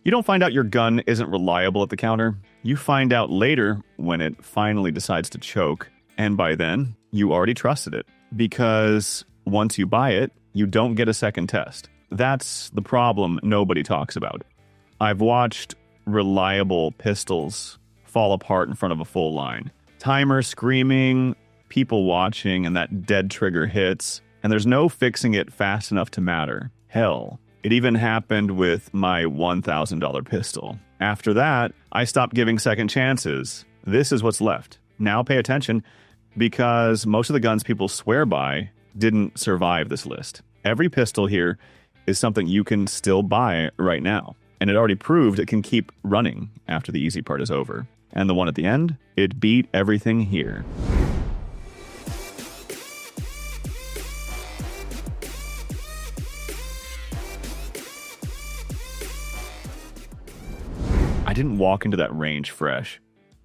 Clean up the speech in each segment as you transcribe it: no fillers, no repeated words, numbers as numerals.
You don't find out your gun isn't reliable at the counter. You find out later when it finally decides to choke. And by then, you already trusted it. Because once you buy it, you don't get a second test. That's the problem nobody talks about. I've watched reliable pistols fall apart in front of a full line. Timer screaming, people watching, and that dead trigger hits. And there's no fixing it fast enough to matter. Hell, it even happened with my $1,000 pistol. After that, I stopped giving second chances. This is what's left. Now pay attention, because most of the guns people swear by didn't survive this list. Every pistol here is something you can still buy right now. And it already proved it can keep running after the easy part is over. And the one at the end, it beat everything here. I didn't walk into that range fresh.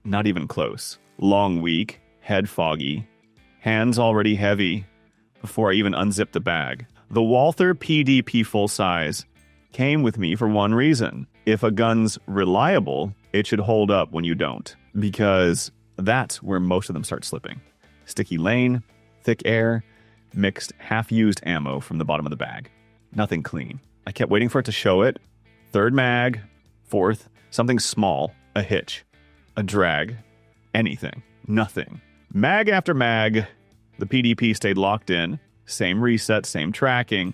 Not even close. Long week, head foggy, hands already heavy before I even unzipped the bag. The Walther PDP full size came with me for one reason. If a gun's reliable, it should hold up when you don't, because that's where most of them start slipping. Sticky lane, thick air, mixed half-used ammo from the bottom of the bag. Nothing clean. I kept waiting for it to show it. Third mag, fourth, something small, a hitch, a drag, anything, nothing. Mag after mag, the PDP stayed locked in. Same reset, same tracking,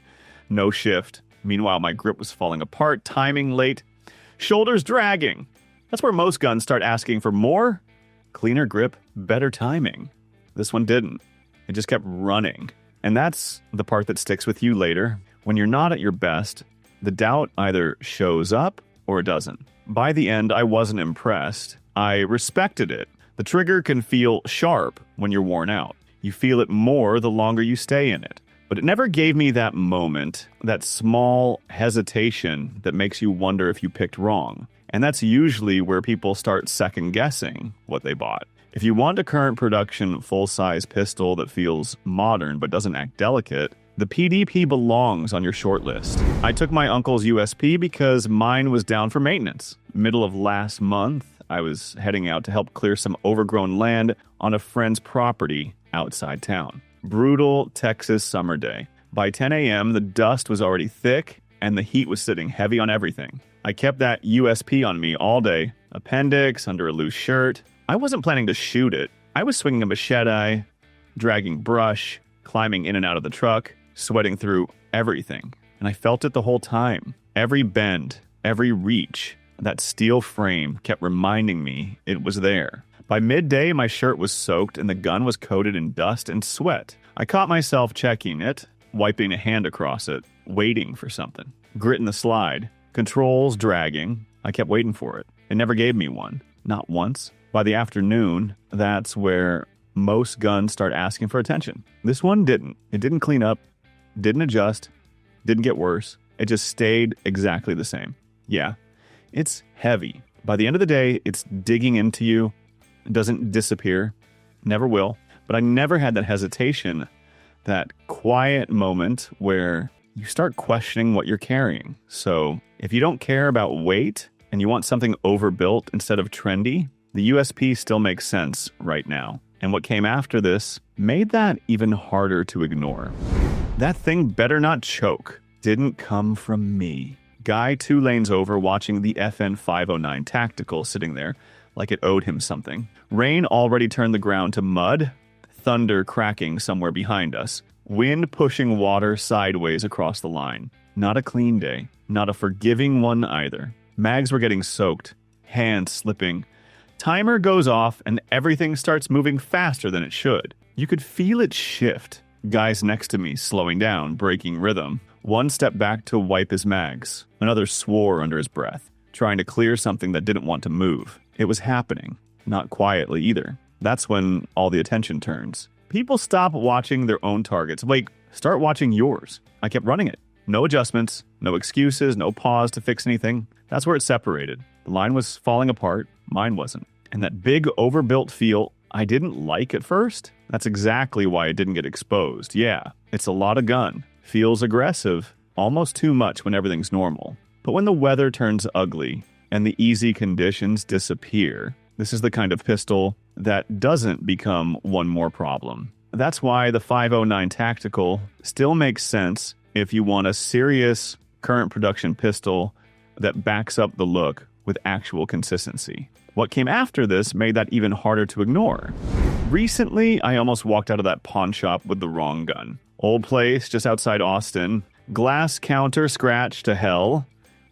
no shift. Meanwhile, my grip was falling apart, timing late, shoulders dragging. That's where most guns start asking for more, cleaner grip, better timing. This one didn't. It just kept running. And that's the part that sticks with you later. When you're not at your best, the doubt either shows up or it doesn't. By the end, I wasn't impressed. I respected it. The trigger can feel sharp when you're worn out. You feel it more the longer you stay in it. But it never gave me that moment, that small hesitation that makes you wonder if you picked wrong. And that's usually where people start second-guessing what they bought. If you want a current production full-size pistol that feels modern but doesn't act delicate, the PDP belongs on your shortlist. I took my uncle's USP because mine was down for maintenance. Middle of last month, I was heading out to help clear some overgrown land on a friend's property outside town. Brutal Texas summer day. By 10 a.m., the dust was already thick and the heat was sitting heavy on everything. I kept that USP on me all day. Appendix under a loose shirt. I wasn't planning to shoot it. I was swinging a machete, dragging brush, climbing in and out of the truck, sweating through everything. And I felt it the whole time. Every bend, every reach, that steel frame kept reminding me it was there. By midday, my shirt was soaked and the gun was coated in dust and sweat. I caught myself checking it, wiping a hand across it, waiting for something. Grit in the slide, controls dragging. I kept waiting for it. It never gave me one. Not once. By the afternoon, that's where most guns start asking for attention. This one didn't. It didn't clean up, didn't adjust, didn't get worse. It just stayed exactly the same. Yeah, it's heavy. By the end of the day, it's digging into you. It doesn't disappear, never will. But I never had that hesitation, that quiet moment where you start questioning what you're carrying. So if you don't care about weight and you want something overbuilt instead of trendy, the USP still makes sense right now. And what came after this made that even harder to ignore. That thing better not choke. Didn't come from me. Guy 2 lanes over watching the FN 509 Tactical sitting there like it owed him something. Rain already turned the ground to mud, thunder cracking somewhere behind us, wind pushing water sideways across the line. Not a clean day, not a forgiving one either. Mags were getting soaked, hands slipping. Timer goes off and everything starts moving faster than it should. You could feel it shift. Guys next to me slowing down, breaking rhythm. One stepped back to wipe his mags. Another swore under his breath, trying to clear something that didn't want to move. It was happening, not quietly either. That's when all the attention turns. People stop watching their own targets. Wait, start watching yours. I kept running it. No adjustments, no excuses, no pause to fix anything. That's where it separated. The line was falling apart. Mine wasn't. And that big overbuilt feel I didn't like at first, that's exactly why it didn't get exposed. Yeah, it's a lot of gun. Feels aggressive, almost too much when everything's normal. But when the weather turns ugly and the easy conditions disappear, this is the kind of pistol that doesn't become one more problem. That's why the 509 Tactical still makes sense if you want a serious current production pistol that backs up the look with actual consistency. What came after this made that even harder to ignore. Recently, I almost walked out of that pawn shop with the wrong gun. Old place just outside Austin, glass counter scratched to hell,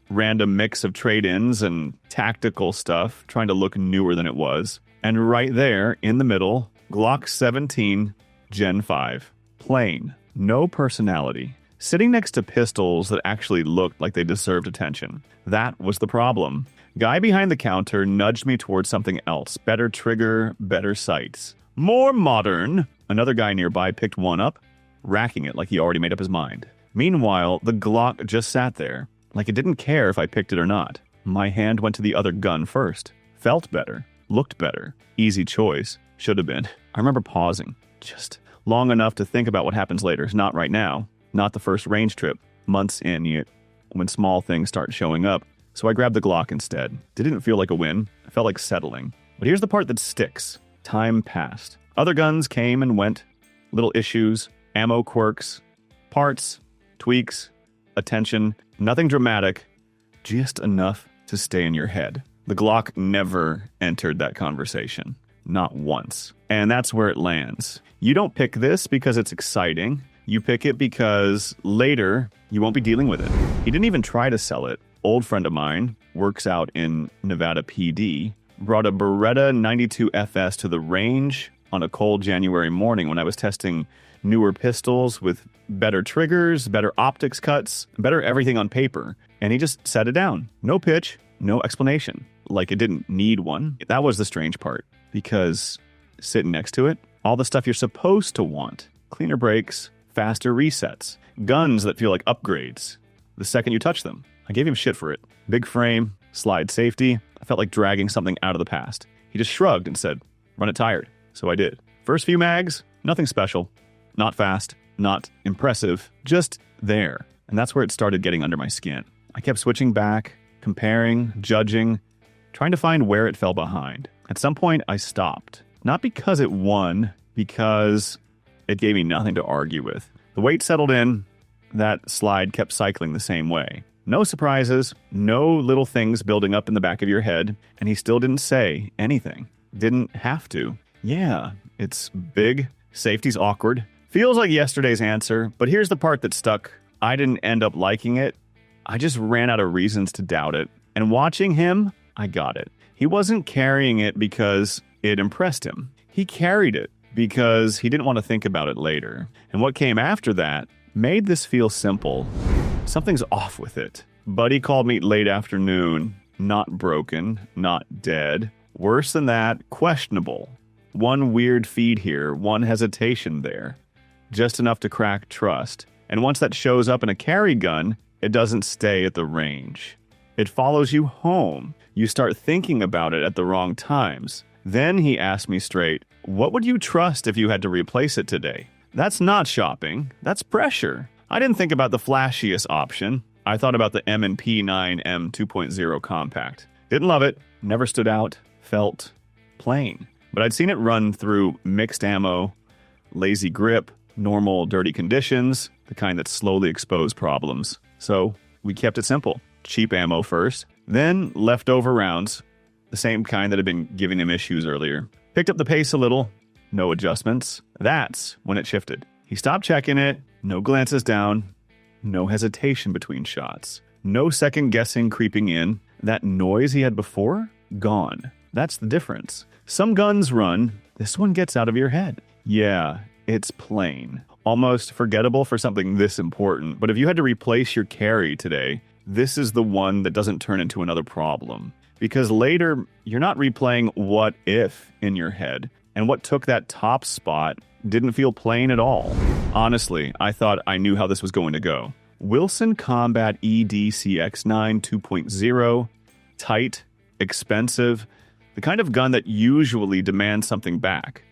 random mix of trade-ins and tactical stuff, trying to look newer than it was. And right there, in the middle, Glock 17 Gen 5. Plain. No personality. Sitting next to pistols that actually looked like they deserved attention. That was the problem. Guy behind the counter nudged me towards something else. Better trigger, better sights. More modern. Another guy nearby picked one up, racking it like he already made up his mind. Meanwhile, the Glock just sat there, like it didn't care if I picked it or not. My hand went to the other gun first. Felt better. Looked better. Easy choice. Should have been. I remember pausing. Just long enough to think about what happens later. Not right now. Not the first range trip. Months in, yet when small things start showing up. So I grabbed the Glock instead. Didn't feel like a win. It felt like settling. But here's the part that sticks. Time passed. Other guns came and went. Little issues, ammo quirks, parts, tweaks, attention. Nothing dramatic. Just enough to stay in your head. The Glock never entered that conversation. Not once. And that's where it lands. You don't pick this because it's exciting. You pick it because later you won't be dealing with it. He didn't even try to sell it. Old friend of mine, works out in Nevada PD, brought a Beretta 92 FS to the range on a cold January morning when I was testing newer pistols with better triggers, better optics cuts, better everything on paper. And he just set it down. No pitch, no explanation. Like it didn't need one. That was the strange part. Because sitting next to it, all the stuff you're supposed to want. Cleaner brakes, faster resets, guns that feel like upgrades the second you touch them. I gave him shit for it. Big frame, slide safety. I felt like dragging something out of the past. He just shrugged and said, run it tired. So I did. First few mags, nothing special. Not fast, not impressive, just there. And that's where it started getting under my skin. I kept switching back, comparing, judging, trying to find where it fell behind. At some point, I stopped. Not because it won, because it gave me nothing to argue with. The weight settled in. That slide kept cycling the same way. No surprises, no little things building up in the back of your head, and he still didn't say anything. Didn't have to. Yeah, it's big, safety's awkward. Feels like yesterday's answer, but here's the part that stuck. I didn't end up liking it. I just ran out of reasons to doubt it. And watching him, I got it. He wasn't carrying it because it impressed him. He carried it because he didn't want to think about it later. And what came after that made this feel simple. Something's off with it. Buddy called me late afternoon. Not broken, not dead. Worse than that, questionable. One weird feed here, one hesitation there. Just enough to crack trust. And once that shows up in a carry gun, it doesn't stay at the range. It follows you home. You start thinking about it at the wrong times. Then he asked me straight, what would you trust if you had to replace it today? That's not shopping. That's pressure. I didn't think about the flashiest option. I thought about the M&P 9M 2.0 compact. Didn't love it. Never stood out. Felt plain. But I'd seen it run through mixed ammo, lazy grip, normal dirty conditions, the kind that slowly expose problems. So we kept it simple. Cheap ammo first, then leftover rounds, the same kind that had been giving him issues earlier. Picked up the pace a little, no adjustments. That's when it shifted. He stopped checking it, no glances down, no hesitation between shots, no second guessing creeping in. That noise he had before, gone. That's the difference. Some guns run, this one gets out of your head. Yeah, it's plain. Almost forgettable for something this important, but if you had to replace your carry today, this is the one that doesn't turn into another problem. Because later, you're not replaying what if in your head, and what took that top spot didn't feel plain at all. Honestly, I thought I knew how this was going to go. Wilson Combat EDCX9 2.0, tight, expensive, the kind of gun that usually demands something back.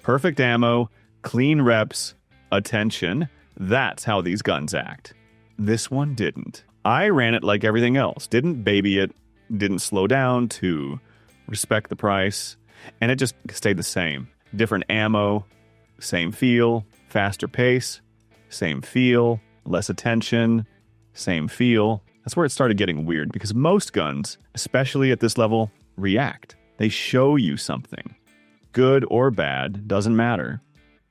Perfect ammo, clean reps, attention. That's how these guns act. This one didn't. I ran it like everything else. Didn't baby it, didn't slow down to respect the price, and it just stayed the same. Different ammo, same feel, faster pace, same feel, less attention, same feel. That's where it started getting weird because most guns, especially at this level, react. They show you something. Good or bad, doesn't matter.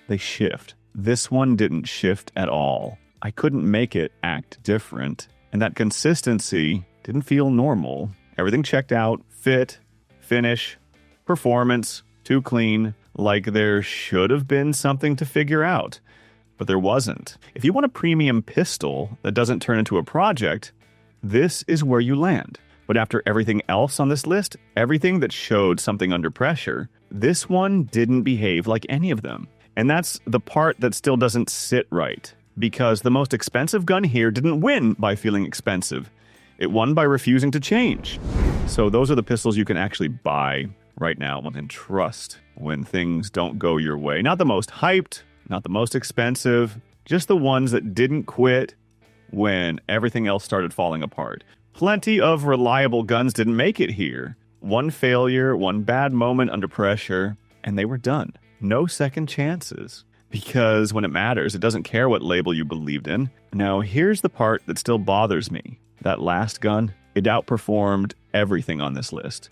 They shift. This one didn't shift at all. I couldn't make it act different. And that consistency didn't feel normal. Everything checked out, fit, finish, performance, too clean, like there should have been something to figure out. But there wasn't. If you want a premium pistol that doesn't turn into a project, this is where you land. But after everything else on this list, everything that showed something under pressure, this one didn't behave like any of them. And that's the part that still doesn't sit right. Because the most expensive gun here didn't win by feeling expensive. It won by refusing to change. So those are the pistols you can actually buy right now and trust when things don't go your way. Not the most hyped, not the most expensive, just the ones that didn't quit when everything else started falling apart. Plenty of reliable guns didn't make it here. One failure, one bad moment under pressure, and they were done. No second chances. Because when it matters, it doesn't care what label you believed in. Now, here's the part that still bothers me. That last gun, it outperformed everything on this list.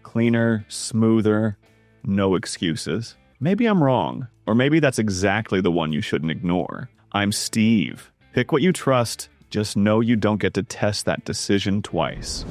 Cleaner, smoother, no excuses. Maybe I'm wrong, or maybe that's exactly the one you shouldn't ignore. I'm Steve. Pick what you trust, just know you don't get to test that decision twice.